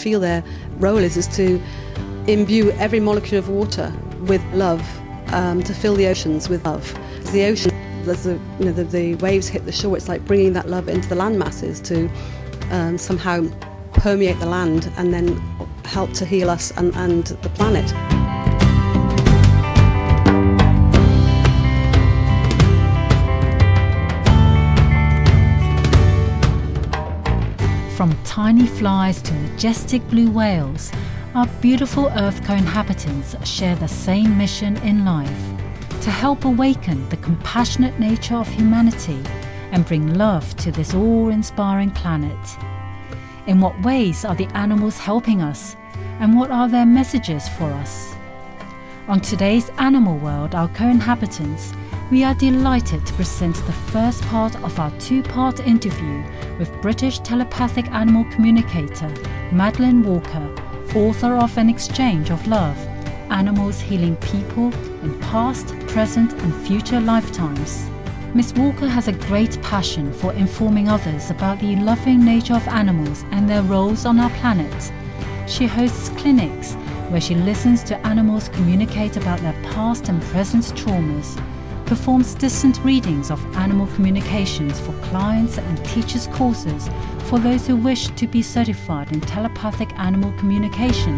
feel their role is to imbue every molecule of water with love, to fill the oceans with love. The ocean, as the waves hit the shore, it's like bringing that love into the land masses to somehow permeate the land and then help to heal us and the planet. From tiny flies to majestic blue whales, our beautiful Earth co-inhabitants share the same mission in life: to help awaken the compassionate nature of humanity and bring love to this awe-inspiring planet. In what ways are the animals helping us, and what are their messages for us? On today's Animal World, our co-inhabitants, we are delighted to present the first part of our two-part interview with British telepathic animal communicator Madeleine Walker, author of An Exchange of Love: Animals Healing People in Past, Present and Future Lifetimes. Miss Walker has a great passion for informing others about the loving nature of animals and their roles on our planet. She hosts clinics where she listens to animals communicate about their past and present traumas, performs distant readings of animal communications for clients and teaches courses for those who wish to be certified in telepathic animal communication.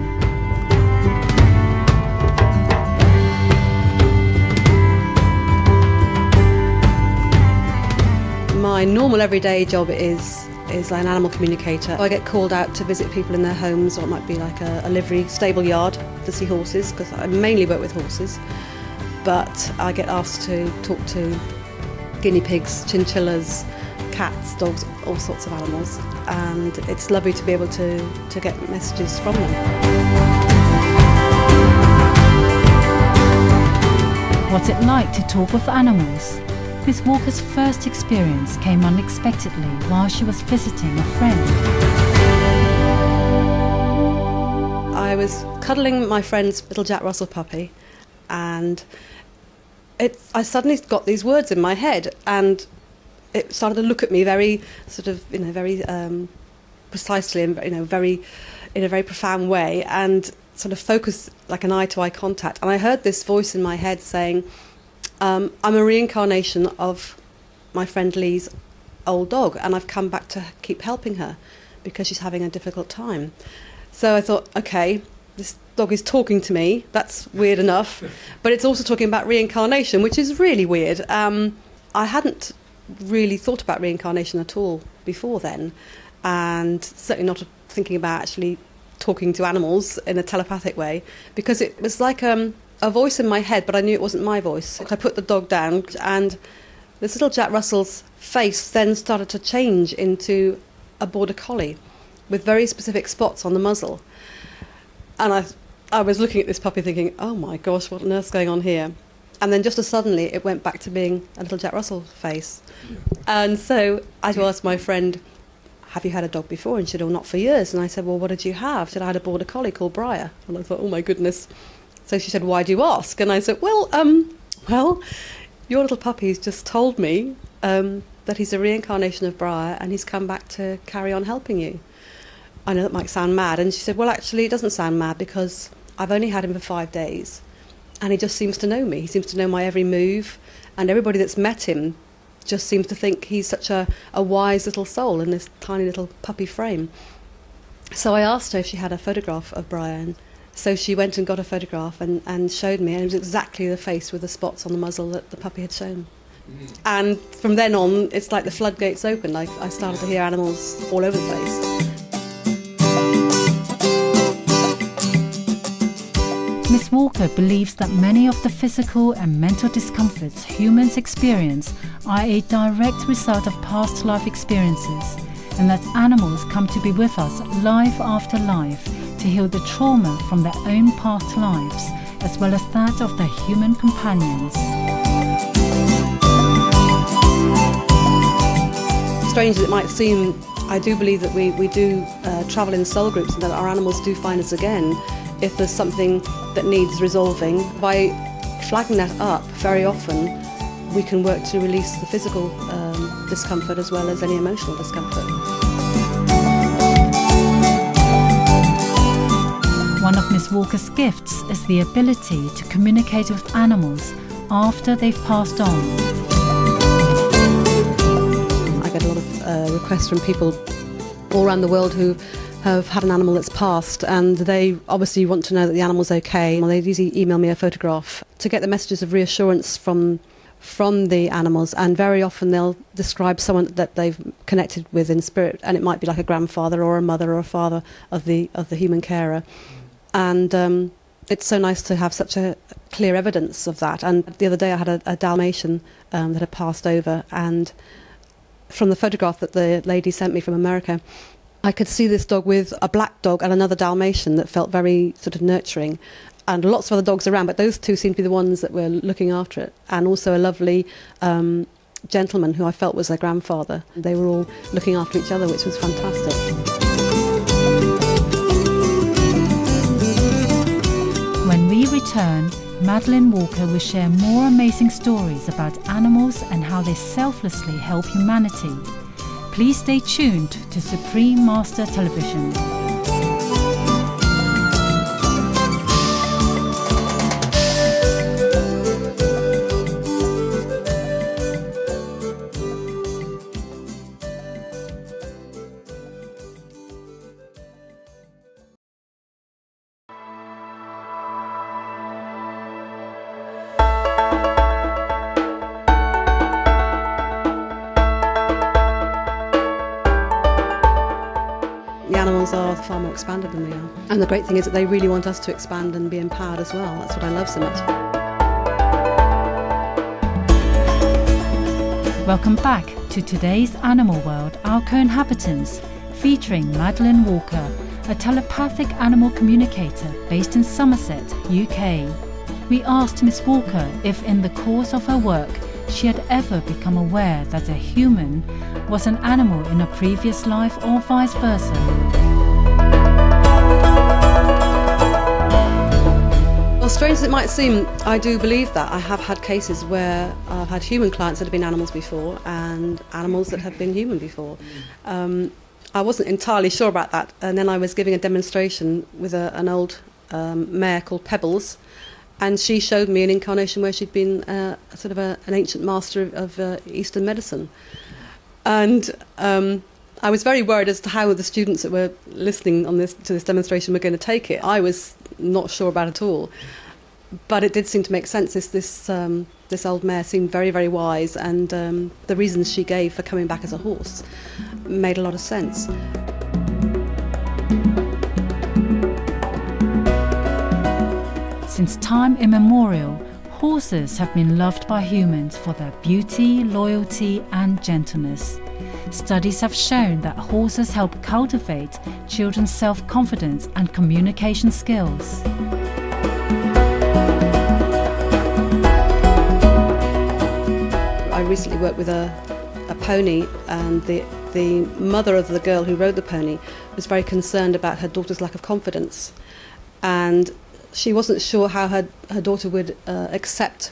My normal everyday job is an animal communicator. I get called out to visit people in their homes, or it might be like a livery stable yard to see horses, because I mainly work with horses. But I get asked to talk to guinea pigs, chinchillas, cats, dogs, all sorts of animals, and it's lovely to be able to get messages from them. What's it like to talk with animals? Miss Walker's first experience came unexpectedly while she was visiting a friend. I was cuddling my friend's little Jack Russell puppy, and I suddenly got these words in my head, and it started to look at me very sort of, very precisely and in a very profound way, and sort of focused like an eye-to-eye contact. And I heard this voice in my head saying, I'm a reincarnation of my friend Lee's old dog, and I've come back to keep helping her because she's having a difficult time. So I thought, okay, this dog is talking to me, that's weird enough, but it's also talking about reincarnation, which is really weird. I hadn't really thought about reincarnation at all before then, and certainly not thinking about actually talking to animals in a telepathic way, because it was like a voice in my head, but I knew it wasn't my voice. I put the dog down, and this little Jack Russell's face then started to change into a border collie with very specific spots on the muzzle. And I was looking at this puppy thinking, oh my gosh, what on earth's going on here? And then just as suddenly it went back to being a little Jack Russell face. And so I asked my friend, have you had a dog before? And she said, oh, not for years. And I said, well, what did you have? She said, I had a border collie called Briar. And I thought, oh my goodness. So she said, why do you ask? And I said, well, your little puppy's just told me that he's a reincarnation of Briar and he's come back to carry on helping you. I know that might sound mad. And she said, well, actually, it doesn't sound mad because I've only had him for 5 days and he just seems to know me. He seems to know my every move, and everybody that's met him just seems to think he's such a wise little soul in this tiny little puppy frame. So I asked her if she had a photograph of Brian. So she went and got a photograph and showed me, and it was exactly the face with the spots on the muzzle that the puppy had shown. And from then on, it's like the floodgates opened. I started to hear animals all over the place. Miss Walker believes that many of the physical and mental discomforts humans experience are a direct result of past life experiences, and that animals come to be with us life after life to heal the trauma from their own past lives, as well as that of their human companions. Strange as it might seem, I do believe that we do travel in soul groups, and that our animals do find us again if there's something that needs resolving. By flagging that up, very often we can work to release the physical discomfort as well as any emotional discomfort. One of Miss Walker's gifts is the ability to communicate with animals after they've passed on. I get a lot of requests from people all around the world who have had an animal that's passed, and they obviously want to know that the animal's okay. Well, they usually email me a photograph to get the messages of reassurance from the animals, and very often they'll describe someone that they've connected with in spirit, and it might be like a grandfather or a mother or a father of the human carer. And it's so nice to have such a clear evidence of that. And the other day I had a Dalmatian that had passed over, and from the photograph that the lady sent me from America, I could see this dog with a black dog and another Dalmatian that felt very sort of nurturing, and lots of other dogs around, but those two seemed to be the ones that were looking after it, and also a lovely gentleman who I felt was their grandfather. They were all looking after each other, which was fantastic. When we return, Madeleine Walker will share more amazing stories about animals and how they selflessly help humanity. Please stay tuned to Supreme Master Television. The animals are far more expanded than we are. And the great thing is that they really want us to expand and be empowered as well. That's what I love so much. Welcome back to today's Animal World, Our Co-Inhabitants, featuring Madeleine Walker, a telepathic animal communicator based in Somerset, UK. We asked Miss Walker if in the course of her work she had ever become aware that a human was an animal in a previous life or vice versa. Well, strange as it might seem, I do believe that. I have had cases where I've had human clients that have been animals before and animals that have been human before. I wasn't entirely sure about that, and then I was giving a demonstration with an old mare called Pebbles, and she showed me an incarnation where she'd been sort of an ancient master of Eastern medicine. And I was very worried as to how the students that were listening to this demonstration were going to take it. I was not sure about it at all, but it did seem to make sense. This old mare seemed very, very wise, and the reasons she gave for coming back as a horse made a lot of sense. Since time immemorial, horses have been loved by humans for their beauty, loyalty and gentleness. Studies have shown that horses help cultivate children's self-confidence and communication skills. I recently worked with a pony, and the mother of the girl who rode the pony was very concerned about her daughter's lack of confidence, and she wasn't sure how her daughter would accept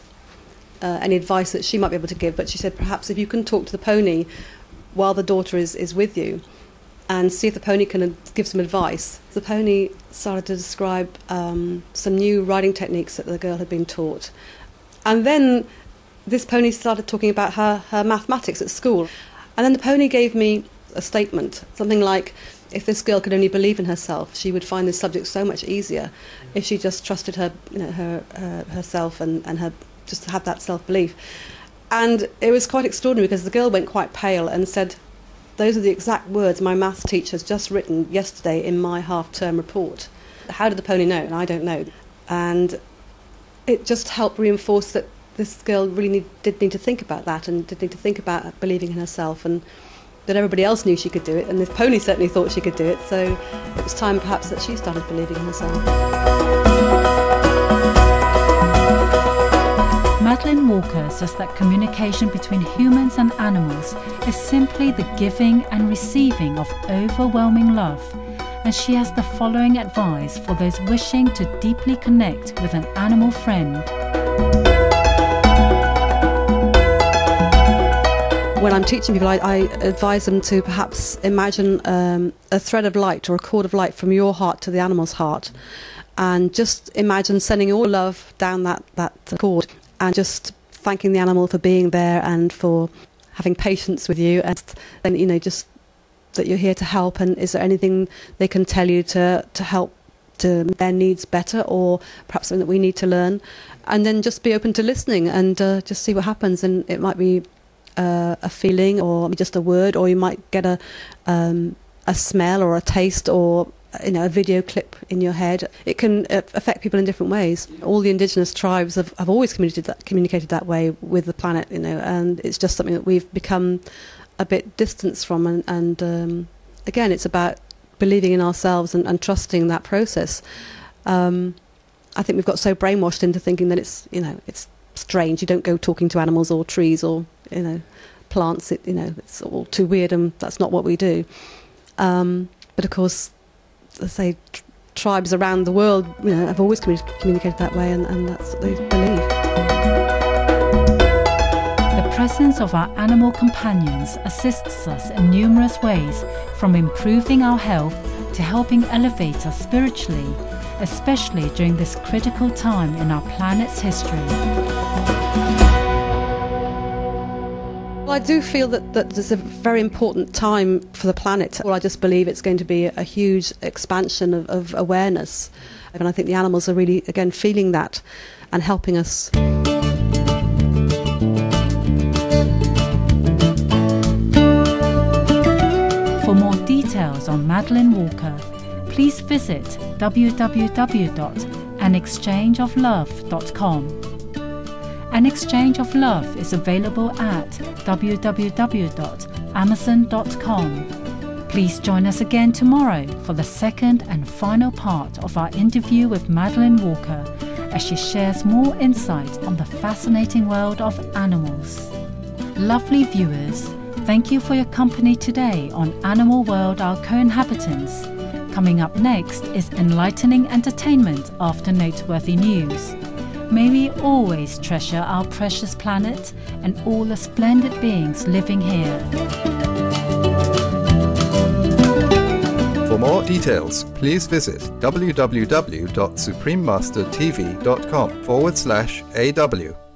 any advice that she might be able to give, but she said perhaps if you can talk to the pony while the daughter is with you and see if the pony can give some advice. The pony started to describe some new riding techniques that the girl had been taught, and then this pony started talking about her mathematics at school, and then the pony gave me a statement, something like, if this girl could only believe in herself, she would find this subject so much easier if she just trusted herself and her just to have that self-belief. And it was quite extraordinary because the girl went quite pale and said, those are the exact words my maths teacher has just written yesterday in my half-term report. How did the pony know? And I don't know. And it just helped reinforce that this girl really did need to think about that, and did need to think about believing in herself, and that everybody else knew she could do it, and this pony certainly thought she could do it, so it was time perhaps that she started believing in herself. Madeleine Walker says that communication between humans and animals is simply the giving and receiving of overwhelming love, and she has the following advice for those wishing to deeply connect with an animal friend. When I'm teaching people, I advise them to perhaps imagine a thread of light or a cord of light from your heart to the animal's heart, and just imagine sending all love down that cord, and just thanking the animal for being there and for having patience with you, and then, you know, just that you're here to help, and is there anything they can tell you to help to make their needs better, or perhaps something that we need to learn, and then just be open to listening and just see what happens. And it might be a feeling, or just a word, or you might get a smell or a taste, or, you know, a video clip in your head. It can affect people in different ways. All the indigenous tribes have always communicated that way with the planet, you know, and it's just something that we've become a bit distanced from. And again, it's about believing in ourselves and trusting that process. I think we've got so brainwashed into thinking that it's, you know, it's strange. You don't go talking to animals or trees or, you know, plants. You know, it's all too weird, and that's not what we do. But of course, I say, tribes around the world, you know, have always communicated that way, and that's what they believe. The presence of our animal companions assists us in numerous ways, from improving our health to helping elevate us spiritually, especially during this critical time in our planet's history. Well, I do feel that there's a very important time for the planet. Well, I just believe it's going to be a huge expansion of awareness, and I think the animals are really, again, feeling that and helping us. For more details on Madeleine Walker, please visit www.anexchangeoflove.com. An Exchange of Love is available at www.amazon.com. Please join us again tomorrow for the second and final part of our interview with Madeleine Walker, as she shares more insight on the fascinating world of animals. Lovely viewers, thank you for your company today on Animal World, Our Co-Inhabitants. Coming up next is enlightening entertainment after noteworthy news. May we always treasure our precious planet and all the splendid beings living here. For more details, please visit www.suprememastertv.com/AW.